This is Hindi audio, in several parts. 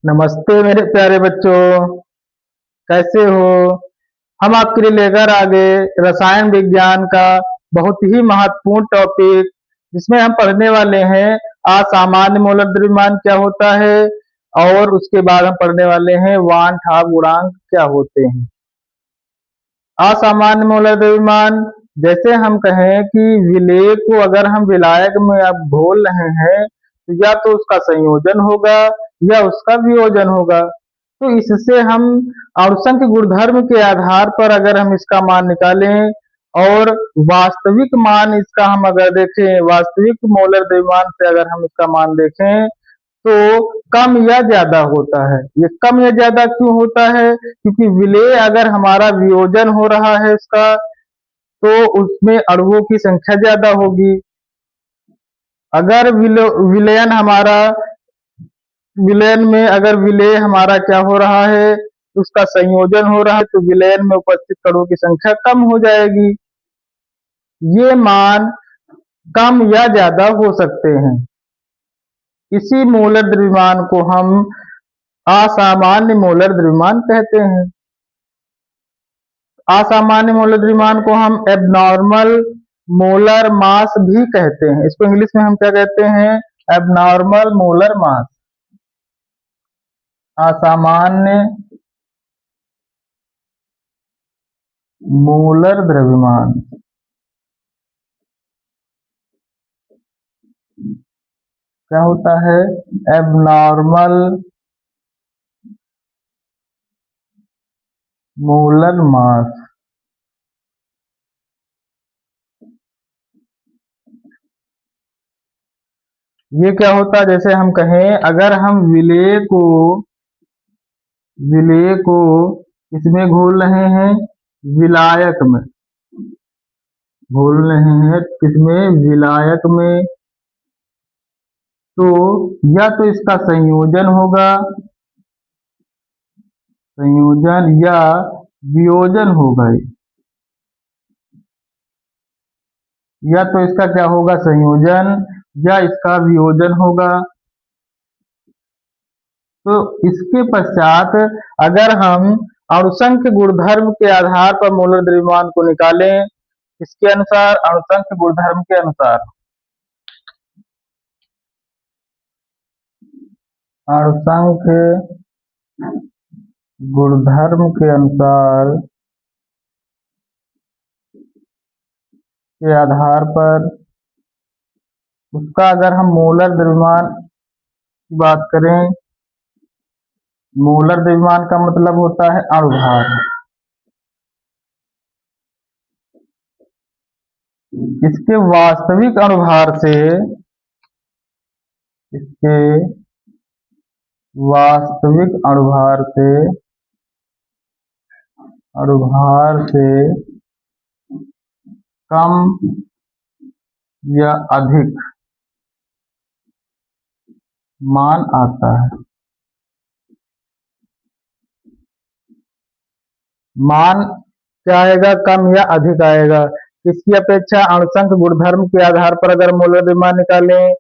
नमस्ते मेरे प्यारे बच्चों, कैसे हो? हम आपके लिए लेकर आ गए रसायन विज्ञान का बहुत ही महत्वपूर्ण टॉपिक, जिसमें हम पढ़ने वाले हैं असामान्य मौलिक द्रव्यमान क्या होता है, और उसके बाद हम पढ़ने वाले हैं वान ठाव गुणांक क्या होते हैं। असामान्य मौलिक द्रव्यमान, जैसे हम कहें कि विलेय को अगर हम विलायक में अब घोल रहे हैं, तो या तो उसका संयोजन होगा या उसका वियोजन होगा। तो इससे हम अणुसंख्य गुणधर्म के आधार पर अगर हम इसका मान निकालें और वास्तविक मान इसका हम अगर देखें, वास्तविक मौलिक द्रव्यमान से अगर हम इसका मान देखें, तो कम या ज्यादा होता है। ये कम या ज्यादा क्यों होता है? क्योंकि विलेय अगर हमारा वियोजन हो रहा है इसका, तो उसमें अणुओं की संख्या ज्यादा होगी। अगर विलयन हमारा विलयन में अगर विलेय हमारा क्या हो रहा है, उसका संयोजन हो रहा है, तो विलयन में उपस्थित कणों की संख्या कम हो जाएगी। ये मान कम या ज्यादा हो सकते हैं। इसी मौलिक द्रव्यमान को हम असामान्य मौलिक द्रव्यमान कहते हैं। असामान्य मौलिक द्रव्यमान को हम एबनॉर्मल मोलर मास भी कहते हैं। इसको इंग्लिश में हम क्या कहते हैं? Abnormal molar mass. असामान्य मोलर द्रव्यमान क्या होता है? Abnormal molar mass. ये क्या होता है? जैसे हम कहें, अगर हम विलेय को इसमें घोल रहे हैं, विलायक में घोल रहे हैं, किसमें? विलायक में, तो या तो इसका संयोजन या वियोजन होगा। या तो इसका क्या होगा? संयोजन या इसका वियोजन होगा। तो इसके पश्चात अगर हम अणुसंख्य गुणधर्म के आधार पर मौलिक द्रव्यमान को निकालें, इसके अनुसार, अणुसंख्य गुणधर्म के अनुसार, अणुसंख्य गुणधर्म के अनुसार के आधार पर उसका अगर हम मोलर द्रव्यमान की बात करें, मोलर द्रव्यमान का मतलब होता है अणुभार। इसके वास्तविक अणुभार से, इसके वास्तविक अणुभार से कम या अधिक मान आता है। मान क्या आएगा? कम या अधिक आएगा। इसकी अपेक्षा अणुसंख्य गुणधर्म के आधार पर अगर मौलिक द्रव्यमान निकालें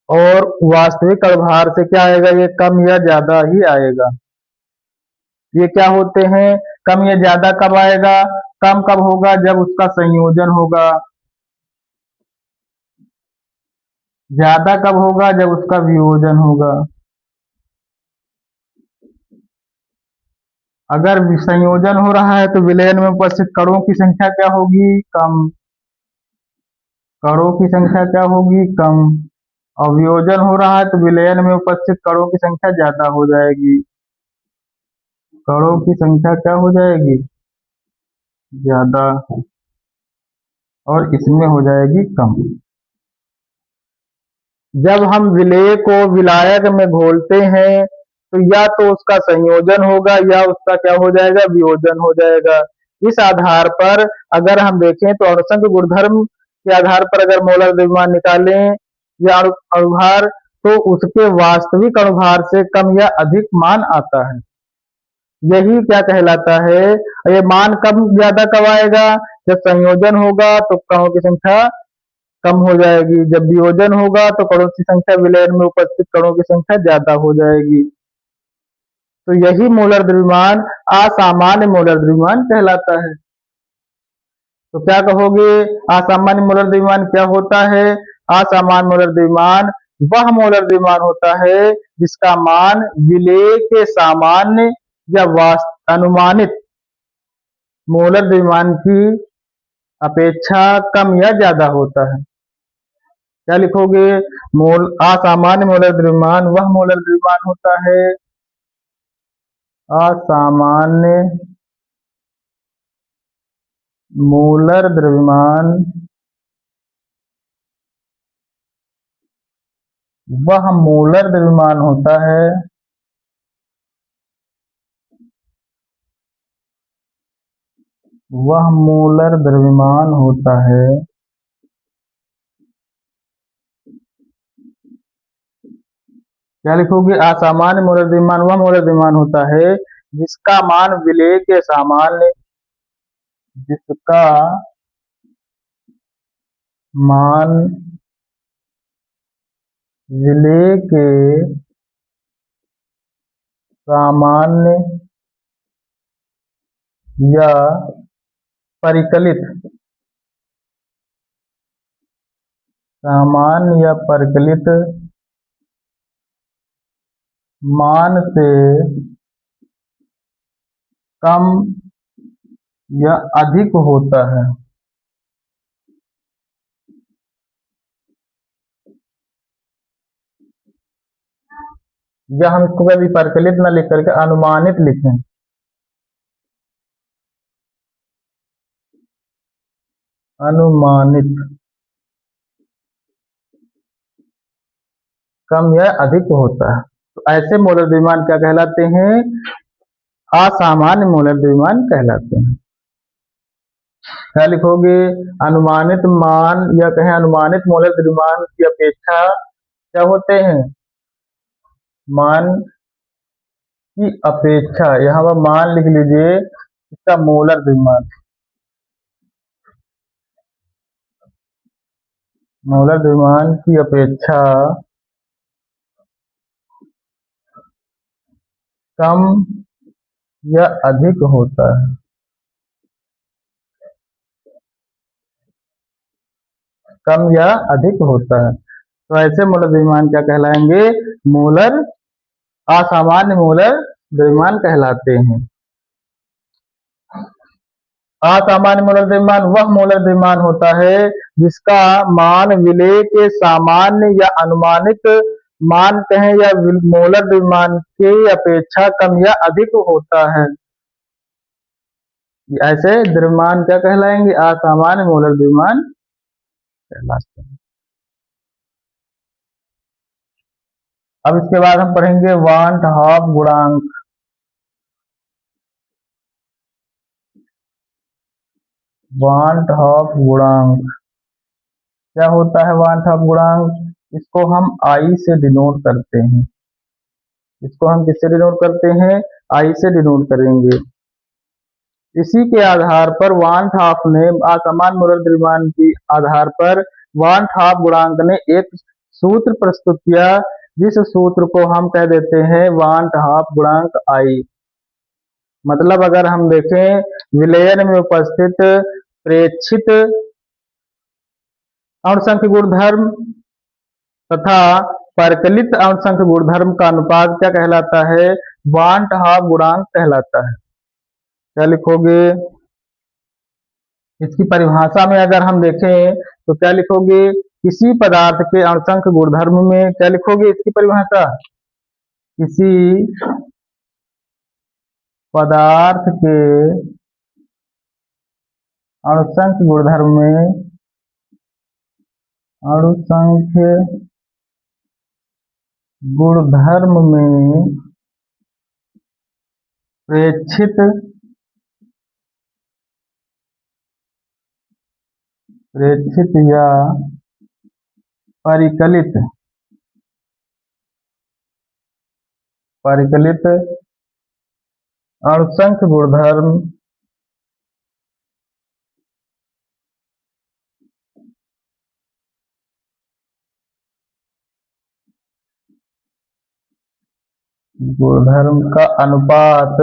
और वास्तविक अणुभार से क्या आएगा? ये कम या ज्यादा ही आएगा। ये क्या होते हैं? कम या ज्यादा कब आएगा? कम कब होगा? जब उसका संयोजन होगा। ज्यादा कब होगा? जब उसका वियोजन होगा। अगर संयोजन हो रहा है तो विलयन में उपस्थित कणों की संख्या क्या होगी? कम। कणों की संख्या क्या होगी? कम। और वियोजन हो रहा है तो विलयन में उपस्थित कणों की संख्या ज्यादा हो जाएगी। कणों की संख्या क्या हो जाएगी? ज्यादा। और इसमें हो जाएगी कम। जब हम विलेय को विलायक में घोलते हैं, तो या तो उसका संयोजन होगा या उसका क्या हो जाएगा? वियोजन हो जाएगा। इस आधार पर अगर हम देखें तो अणुसंख्य गुणधर्म के आधार पर अगर मौलिक द्रव्यमान निकालें या अणुभार, तो उसके वास्तविक अणुभार से कम या अधिक मान आता है। यही क्या कहलाता है? ये मान कम ज्यादा कब आएगा? जब संयोजन होगा तो कणों की संख्या कम हो जाएगी। जब वियोजन होगा तो कणों की संख्या विलयन में उपस्थित कणों की संख्या ज्यादा हो जाएगी। तो यही मोलर द्रव्यमान असामान्य मोलर द्रव्यमान कहलाता है। तो क्या कहोगे, असामान्य मोलर द्रव्यमान क्या होता है? असामान्य मोलर द्रव्यमान वह मोलर द्रव्यमान होता है जिसका मान विलेय के सामान्य या अनुमानित मोलर द्रव्यमान की अपेक्षा कम या ज्यादा होता है। क्या लिखोगे? असामान्य मोलर द्रव्यमान वह मोलर द्रव्यमान होता है, असामान्य मोलर द्रव्यमान वह मोलर द्रव्यमान होता है वह मोलर द्रव्यमान होता है क्या लिखोगे? असामान्य मोलर द्रव्यमान वह मोलर द्रव्यमान होता है जिसका मान विलेय के सामान्य जिसका मान विलेय के सामान्य या परिकलित सामान्य या परिकलित मान से कम या अधिक होता है। या हम इसको कभी परिकलित न लिख करके अनुमानित लिखें। अनुमानित कम या अधिक होता है। तो ऐसे मोलर द्रव्यमान क्या कहलाते हैं? असामान्य मोलर द्रव्यमान कहलाते हैं। क्या लिखोगे? अनुमानित मान या कहें अनुमानित मोलर द्रव्यमान की अपेक्षा क्या होते हैं? मान की अपेक्षा, यहाँ पर मान लिख लीजिए, इसका मोलर द्रव्यमान मोलर द्रव्यमान की अपेक्षा कम या अधिक होता है। कम या अधिक होता है। तो ऐसे मोलर द्रव्यमान क्या कहलाएंगे? मोलर असामान्य मोलर द्रव्यमान कहलाते हैं। असामान्य मोलर द्रव्यमान वह मोलर द्रव्यमान होता है जिसका मान विलेय के सामान्य या अनुमानित मान कहें या मोलर द्रव्यमान की अपेक्षा कम या अधिक होता है। ऐसे द्रव्यमान क्या कहलाएंगे? असामान्य मोलर द्रव्यमान कहलाते हैं। अब इसके बाद हम पढ़ेंगे वांट हाफ गुणांक। वांट हाफ गुणांक क्या होता है? वांट हाफ गुणांक, इसको हम आई से डिनोट करते हैं। इसको हम किससे डिनोट करते हैं? आई से डिनोट करेंगे। इसी के आधार पर वांट हाफ ने असमान मोलर द्रव्यमान की आधार पर वांट हाफ गुणांक ने एक सूत्र प्रस्तुत किया, जिस सूत्र को हम कह देते हैं वांट हाफ गुणांक आई। मतलब अगर हम देखें विलयन में उपस्थित प्रेक्षित अणुसंख्य गुणधर्म तथा परिकलित अणुसंख्य गुणधर्म का अनुपात क्या कहलाता है? वांट हाफ गुणांक कहलाता है। क्या लिखोगे? इसकी परिभाषा में अगर हम देखें तो क्या लिखोगे? किसी पदार्थ के अणुसंख्य गुणधर्म में क्या लिखोगे इसकी परिभाषा? किसी पदार्थ के अणुसंख्य गुणधर्म में अणुसंख्य गुणधर्म में प्रेक्षित या परिकलित अणुसंख्य गुणधर्म गुणधर्म का अनुपात,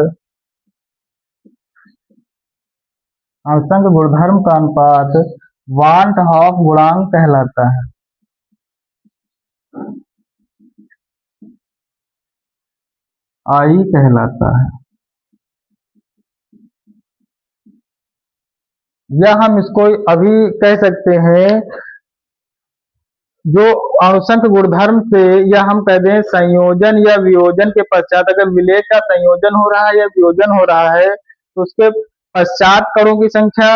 अंशक गुणधर्म का अनुपात वान हाफ गुणांक कहलाता है। आई कहलाता है। या हम इसको अभी कह सकते हैं, जो अणुसंख्य गुणधर्म से, या हम कह दें संयोजन या वियोजन के पश्चात, अगर विलेय का संयोजन हो रहा है या वियोजन हो रहा है, तो उसके पश्चात कणों की संख्या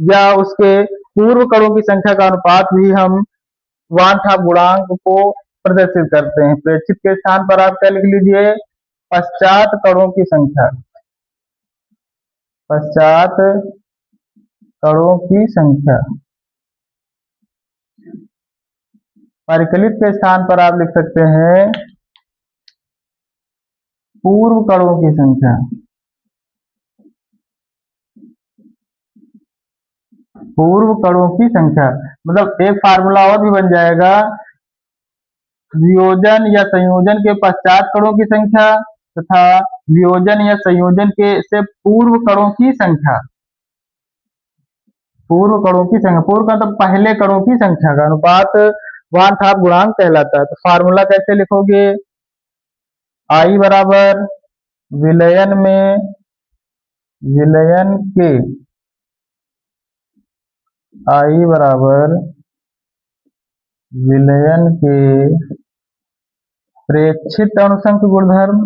या उसके पूर्व कणों की संख्या का अनुपात भी हम वान हाफ गुणांक को प्रदर्शित करते हैं। प्रेक्षित के स्थान पर आप क्या लिख लीजिए, पश्चात कणों की संख्या। पश्चात कणों की संख्या। परिकलित के स्थान पर आप लिख सकते हैं पूर्व कणों की संख्या। पूर्व कणों की संख्या मतलब एक फार्मूला और भी बन जाएगा, वियोजन या संयोजन के पश्चात कणों की संख्या तथा वियोजन या संयोजन के से पूर्व कणों की संख्या। पूर्व कणों की संख्या, पूर्व का मतलब पहले कणों की संख्या का अनुपात वान हाफ गुणांक कहलाता है। तो फार्मूला कैसे लिखोगे, आई बराबर विलयन में, विलयन के, आई बराबर विलयन के प्रेक्षित अणुसंख्य गुणधर्म,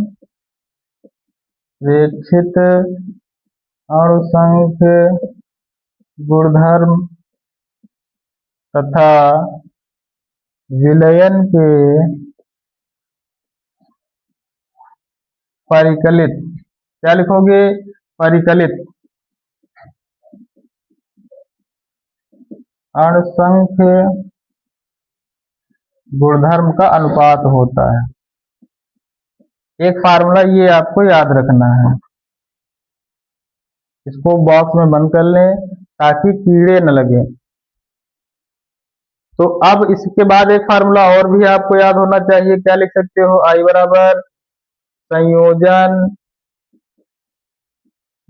प्रेक्षित अणुसंख्य गुणधर्म तथा विलयन के परिकलित। क्या लिखोगे, परिकलित अणुसंख्य गुणधर्म का अनुपात होता है। एक फार्मूला ये आपको याद रखना है, इसको बॉक्स में बंद कर लें ताकि कीड़े न लगे। तो अब इसके बाद एक फार्मूला और भी आपको याद होना चाहिए, क्या लिख सकते हो, आई बराबर संयोजन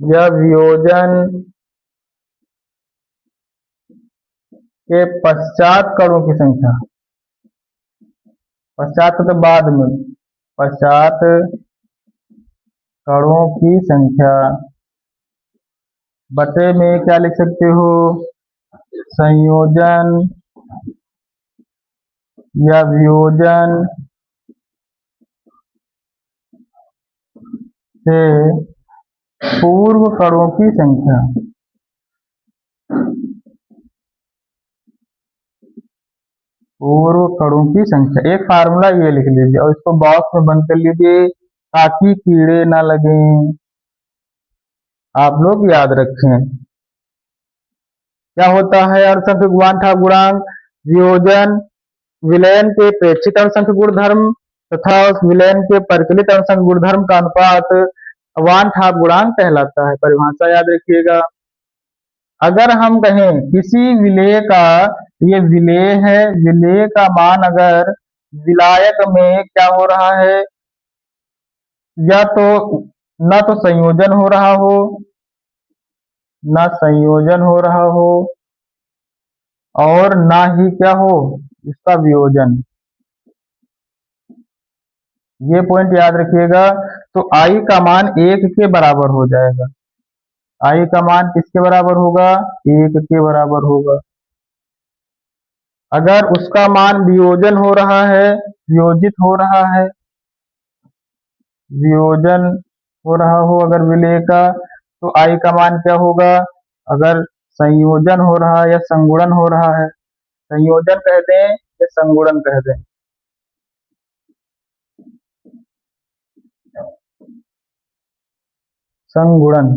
या वियोजन के पश्चात कणों की संख्या। पश्चात तो बाद में, पश्चात कणों की संख्या बटे में क्या लिख सकते हो, संयोजन या वियोजन से पूर्व कणों की संख्या। पूर्व कणों की संख्या, एक फार्मूला ये लिख लीजिए और इसको बॉक्स में बंद कर लीजिए ताकि कीड़े ना लगें। आप लोग याद रखें क्या होता है अणुसंख्य वान हाफ गुणांक, वियोजन विलयन के प्रेक्षित अणुसंख्य गुणधर्म तथा उस विलयन के परिकलित अणुसंख्य गुणधर्म का अनुपात वान हाफ गुणांक कहलाता है। परिभाषा याद रखिएगा। अगर हम कहें किसी विलेय का, ये विलेय है, विलेय का मान अगर विलायक में क्या हो रहा है, या तो न तो संयोजन हो रहा हो, न संयोजन हो रहा हो और ना ही क्या हो इसका वियोजन, ये पॉइंट याद रखिएगा। तो आई का मान 1 के बराबर हो जाएगा। आई का मान किसके बराबर होगा, 1 के बराबर होगा। अगर उसका मान वियोजन हो रहा है, वियोजित हो रहा है, वियोजन हो रहा हो अगर विलेय का, तो आई का मान क्या होगा। अगर संयोजन हो रहा है या संगुणन हो रहा है, संयोजन कह दें या संगुणन कह दें, संगुणन,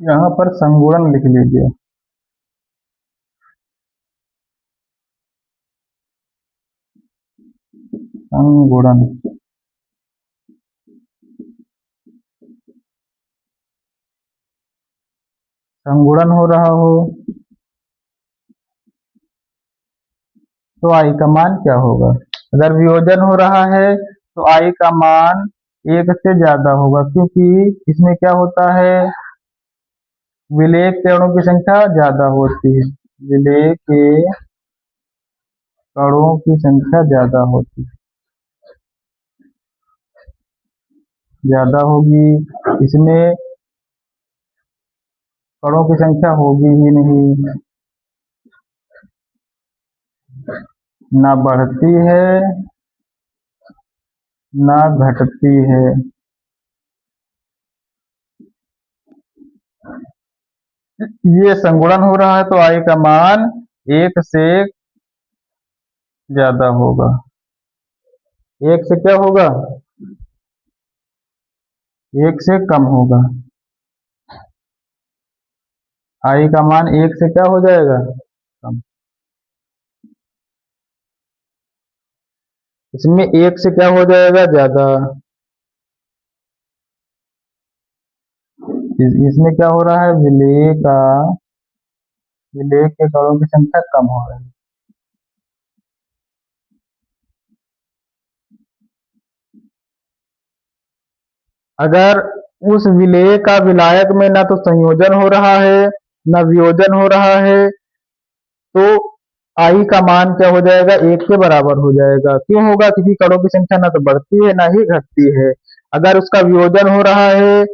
यहाँ पर संगुणन लिख लीजिए। संगुणन, संगुणन हो रहा हो तो आई का मान क्या होगा। अगर वियोजन हो रहा है तो आई का मान 1 से ज्यादा होगा, क्योंकि इसमें क्या होता है, विलेय के अणु की संख्या ज्यादा होती है। विलेय के कणों की संख्या ज्यादा होती है, ज्यादा होगी। इसमें कणों की संख्या होगी ही नहीं, ना बढ़ती है ना घटती है। ये संगुणन हो रहा है तो आई का मान 1 से ज्यादा होगा। 1 से क्या होगा, 1 से कम होगा। आई का मान 1 से क्या हो जाएगा, कम। इसमें 1 से क्या हो जाएगा, ज्यादा। इसमें क्या हो रहा है, विलेय के कणों की संख्या कम हो रही है। अगर उस विलेय का विलायक में ना तो संयोजन हो रहा है ना वियोजन हो रहा है, तो आई का मान क्या हो जाएगा, 1 के बराबर हो जाएगा। क्यों होगा, क्योंकि कणों की संख्या ना तो बढ़ती है ना ही घटती है। अगर उसका वियोजन हो रहा है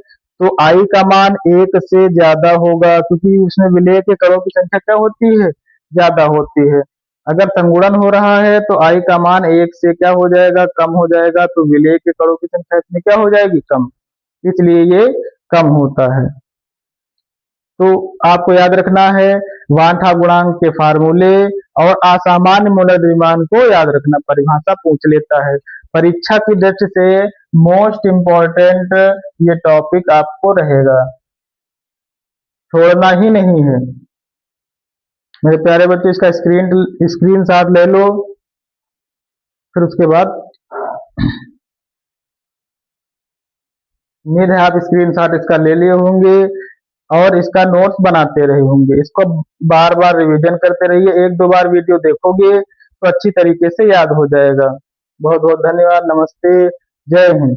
तो आई का मान 1 से ज्यादा होगा, क्योंकि उसमें विलेय के कणों की संख्या क्या होती है, ज्यादा होती है। अगर संगुणन हो रहा है तो आई का मान 1 से क्या हो जाएगा, कम हो जाएगा, तो विलेय के कणों की संख्या इसमें क्या हो जाएगी, कम। इसलिए ये कम होता है। तो आपको याद रखना है, वांठा गुणांक के फार्मूले और असामान्य मूलक द्रव्यमान को याद रखना, परिभाषा पूछ लेता है। परीक्षा की दृष्टि से मोस्ट इम्पोर्टेंट ये टॉपिक आपको रहेगा, छोड़ना ही नहीं है। मेरे प्यारे बच्चों, इसका स्क्रीन शॉट ले लो, फिर उसके बाद उम्मीद है आप स्क्रीन शॉट इसका ले लिए होंगे और इसका नोट्स बनाते रहे होंगे। इसको बार बार रिवीजन करते रहिए, 1-2 बार वीडियो देखोगे तो अच्छी तरीके से याद हो जाएगा। बहुत बहुत धन्यवाद। नमस्ते। जय हिंद।